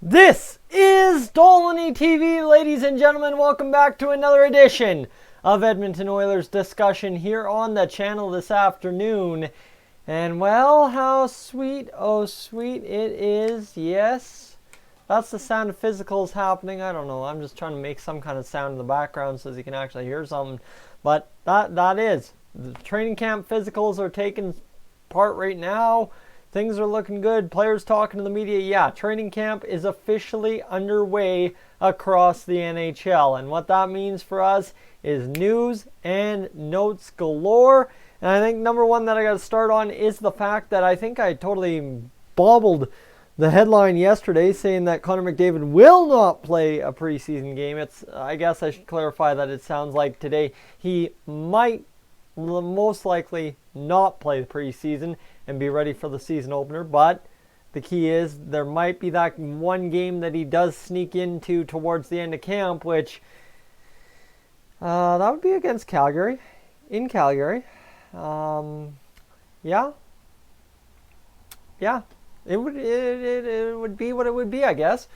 This is Dolynny TV, ladies and gentlemen. Welcome back to another edition of Edmonton Oilers discussion here on the channel this afternoon. And well, how sweet, oh sweet it is. Yes, that's the sound of physicals happening. I don't know, I'm just trying to make some kind of sound in the background so you can actually hear something. But that is, the training camp physicals are taking part right now. Things are looking good. Players talking to the media. Yeah, training camp is officially underway across the NHL. And what that means for us is news and notes galore. And I think number one that I got to start on is the fact that I think I totally bobbled the headline yesterday saying that Connor McDavid will not play a preseason game. I guess I should clarify that it sounds like today he might most likely not play the preseason and be ready for the season opener, but the key is there might be that one game that he does sneak into towards the end of camp, which that would be against Calgary, in Calgary. Yeah, it would be what it would be, I guess.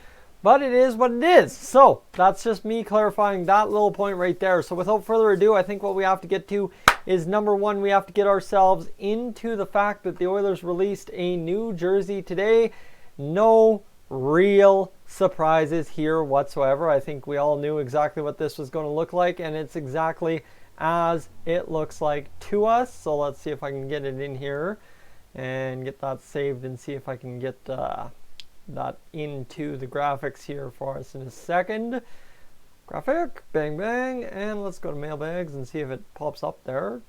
But it is what it is. So that's just me clarifying that little point right there. So without further ado, I think what we have to get to is number one, we have to get ourselves into the fact that the Oilers released a new jersey today. No real surprises here whatsoever. I think we all knew exactly what this was going to look like, and it's exactly as it looks like to us. So let's see if I can get it in here and get that saved and see if I can get that into the graphics here for us in a second. Graphic, bang bang, and let's go to mailbags and see if it pops up there.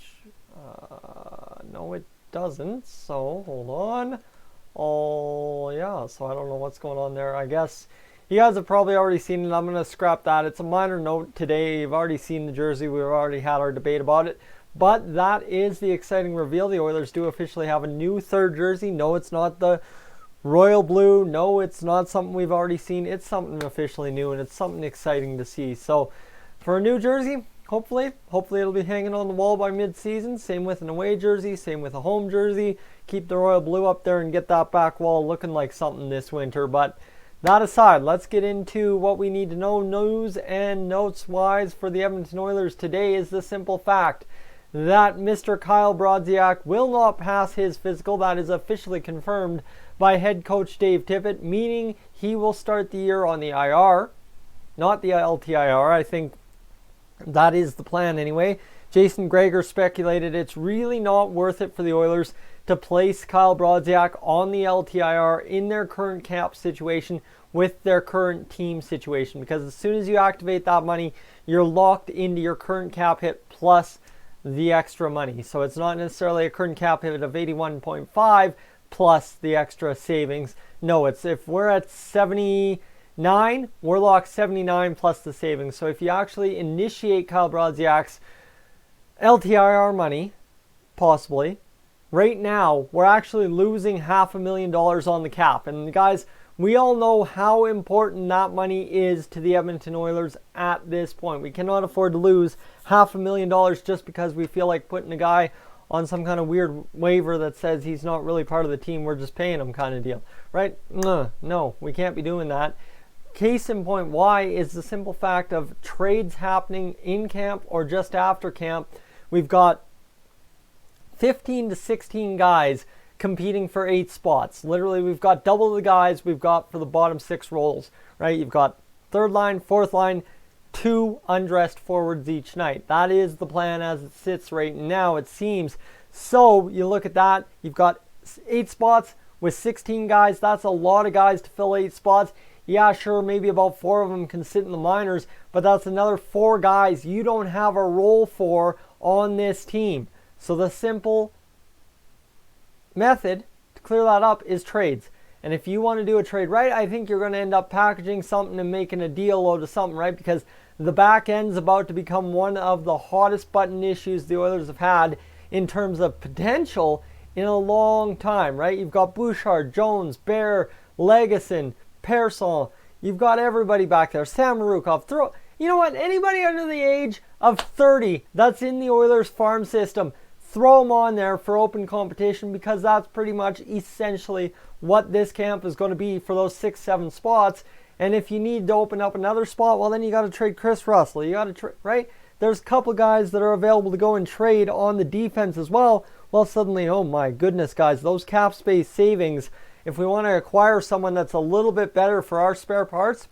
No, it doesn't, so hold on. Oh yeah, so I don't know what's going on there. I guess you guys have probably already seen it. I'm going to scrap that. It's a minor note today. You've already seen the jersey. We've already had our debate about it. But that is the exciting reveal. The Oilers do officially have a new third jersey. No, it's not the royal blue. No, it's not something we've already seen. It's something officially new, and it's something exciting to see. So for a new jersey, hopefully it'll be hanging on the wall by mid-season. Same with an away jersey, same with a home jersey. Keep the royal blue up there and get that back wall looking like something this winter. But that aside, let's get into what we need to know news and notes wise for the Edmonton Oilers today. Is the simple fact that Mr. Kyle Brodziak will not pass his physical. That is officially confirmed by head coach Dave Tippett, meaning he will start the year on the IR, not the LTIR. I think that is the plan anyway. Jason Gregor speculated it's really not worth it for the Oilers to place Kyle Brodziak on the LTIR in their current cap situation with their current team situation, because as soon as you activate that money, you're locked into your current cap hit plus the extra money. So it's not necessarily a current cap hit of 81.5 plus the extra savings. No, it's if we're at 79, we're locked 79 plus the savings. So if you actually initiate Kyle Brodziak's LTIR money, possibly, right now, we're actually losing $500,000 on the cap. And guys, we all know how important that money is to the Edmonton Oilers at this point. We cannot afford to lose $500,000 just because we feel like putting a guy on some kind of weird waiver that says he's not really part of the team, we're just paying him kind of deal, right? No, we can't be doing that. Case in point, why is the simple fact of trades happening in camp or just after camp. We've got 15 to 16 guys competing for 8 spots. Literally, we've got double the guys we've got for the bottom 6 roles, right? You've got third line, fourth line, 2 undressed forwards each night. That is the plan as it sits right now, it seems. So you look at that, you've got 8 spots with 16 guys. That's a lot of guys to fill 8 spots. Yeah, sure, maybe about 4 of them can sit in the minors, but that's another 4 guys you don't have a role for on this team. So the simple method to clear that up is trades. And if you want to do a trade right, I think you're going to end up packaging something and making a deal out of something, right? Because the back end's about to become one of the hottest button issues the Oilers have had in terms of potential in a long time, right? You've got Bouchard, Jones, Bear, Legason, Persson. You've got everybody back there. Samorukov. You know what? Anybody under the age of 30 that's in the Oilers farm system, throw them on there for open competition, because that's pretty much essentially what this camp is going to be for those 6-7 spots. And if you need to open up another spot, well, then you got to trade Chris Russell. You got to trade, right? There's a couple guys that are available to go and trade on the defense as well. Well, suddenly, oh my goodness, guys, those cap space savings, if we want to acquire someone that's a little bit better for our spare parts,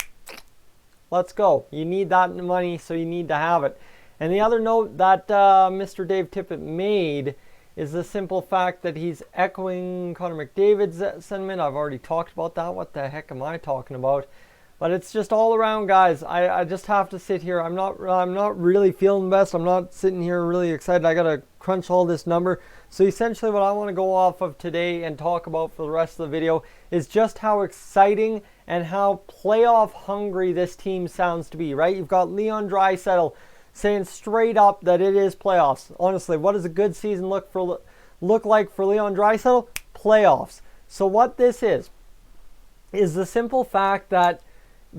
let's go. You need that money, so you need to have it. And the other note that Mr. Dave Tippett made is the simple fact that he's echoing Connor McDavid's sentiment. I've already talked about that. What the heck am I talking about? But it's just all around, guys. I just have to sit here. I'm not really feeling the best. I'm not sitting here really excited. I got to crunch all this number. So essentially what I want to go off of today and talk about for the rest of the video is just how exciting and how playoff hungry this team sounds to be, right? You've got Leon Draisaitl saying straight up that it is playoffs. Honestly, what does a good season look like for Leon Draisaitl? Playoffs. So what this is the simple fact that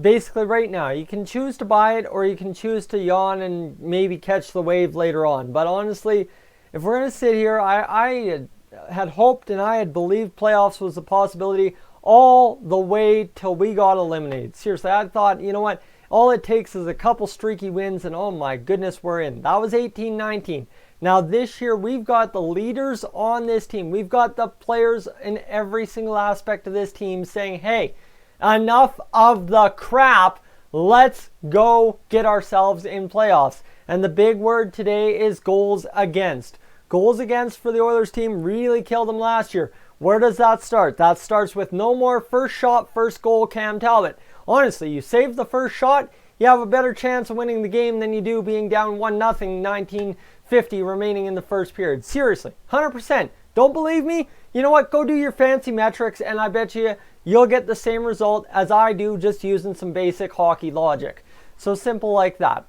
basically right now you can choose to buy it or you can choose to yawn and maybe catch the wave later on. But honestly, if we're going to sit here, I had hoped and I had believed playoffs was a possibility all the way till we got eliminated. Seriously, I thought, you know what, all it takes is a couple streaky wins and oh my goodness, we're in. That was 18-19. Now this year, we've got the leaders on this team. We've got the players in every single aspect of this team saying, hey, enough of the crap. Let's go get ourselves in playoffs. And the big word today is goals against. Goals against for the Oilers team really killed them last year. Where does that start? That starts with no more first shot, first goal Cam Talbot. Honestly, you save the first shot, you have a better chance of winning the game than you do being down 1-0, 19:50 remaining in the first period. Seriously, 100%. Don't believe me? You know what? Go do your fancy metrics and I bet you'll get the same result as I do just using some basic hockey logic. So simple like that.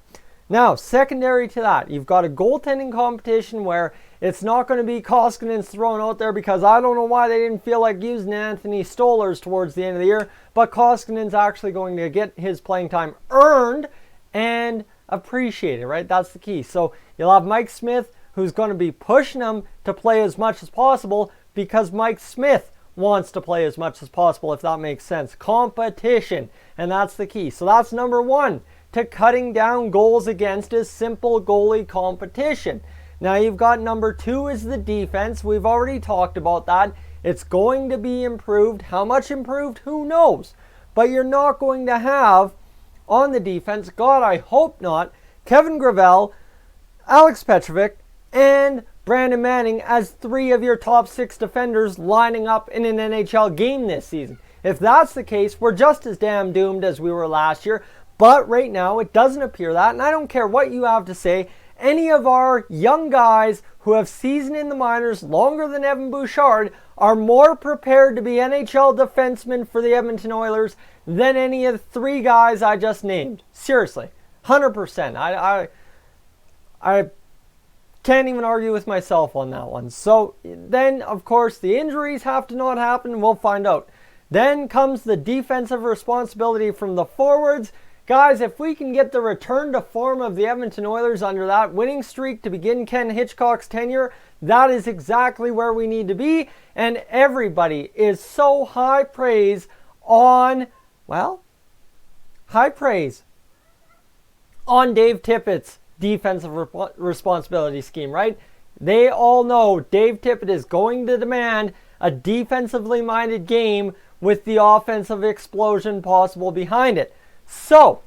Now, secondary to that, you've got a goaltending competition where it's not going to be Koskinen's thrown out there because I don't know why they didn't feel like using Anthony Stolarz towards the end of the year, but Koskinen's actually going to get his playing time earned and appreciated, right? That's the key. So you'll have Mike Smith, who's going to be pushing him to play as much as possible because Mike Smith wants to play as much as possible, if that makes sense. Competition, and that's the key. So that's number one to cutting down goals against is simple goalie competition. Now you've got number two is the defense. We've already talked about that. It's going to be improved. How much improved? Who knows? But you're not going to have on the defense, God, I hope not, Kevin Gravel, Alex Petrovic, and Brandon Manning as three of your top six defenders lining up in an NHL game this season. If that's the case, we're just as damn doomed as we were last year. But right now, it doesn't appear that. And I don't care what you have to say. Any of our young guys who have seasoned in the minors longer than Evan Bouchard are more prepared to be NHL defensemen for the Edmonton Oilers than any of the three guys I just named. Seriously, 100%. I can't even argue with myself on that one. So then, of course, the injuries have to not happen. We'll find out. Then comes the defensive responsibility from the forwards. Guys, if we can get the return to form of the Edmonton Oilers under that winning streak to begin Ken Hitchcock's tenure, that is exactly where we need to be. And everybody is so high praise on, well, high praise on Dave Tippett's defensive responsibility scheme, right? They all know Dave Tippett is going to demand a defensively minded game with the offensive explosion possible behind it. So,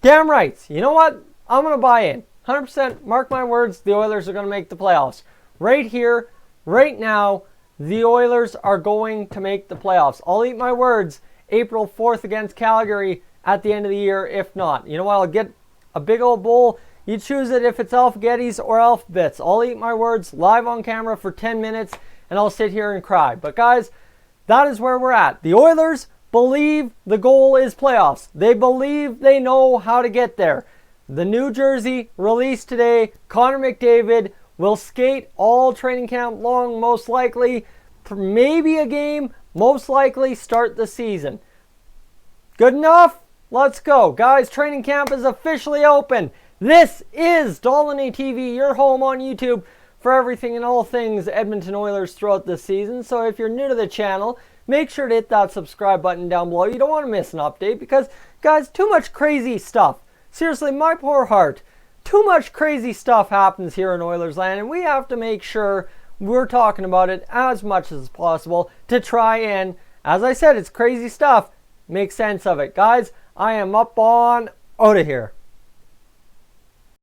damn right. You know what? I'm going to buy in. 100%, mark my words, the Oilers are going to make the playoffs. Right here, right now, the Oilers are going to make the playoffs. I'll eat my words. April 4th against Calgary at the end of the year, if not. You know what? I'll get a big old bowl. You choose it if it's Alpha-Gettys or Alphabets. I'll eat my words live on camera for 10 minutes, and I'll sit here and cry. But guys, that is where we're at. The Oilers believe the goal is playoffs. They believe they know how to get there. The new jersey released today. Connor McDavid will skate all training camp long, most likely. Maybe a game, most likely start the season. Good enough? Let's go. Guys, training camp is officially open. This is Dolynny TV, your home on YouTube for everything and all things Edmonton Oilers throughout this season. So if you're new to the channel, make sure to hit that subscribe button down below. You don't want to miss an update because, guys, too much crazy stuff. Seriously, my poor heart. Too much crazy stuff happens here in Oilers land, and we have to make sure we're talking about it as much as possible to try and, as I said, it's crazy stuff, make sense of it. Guys, I am up on out of here.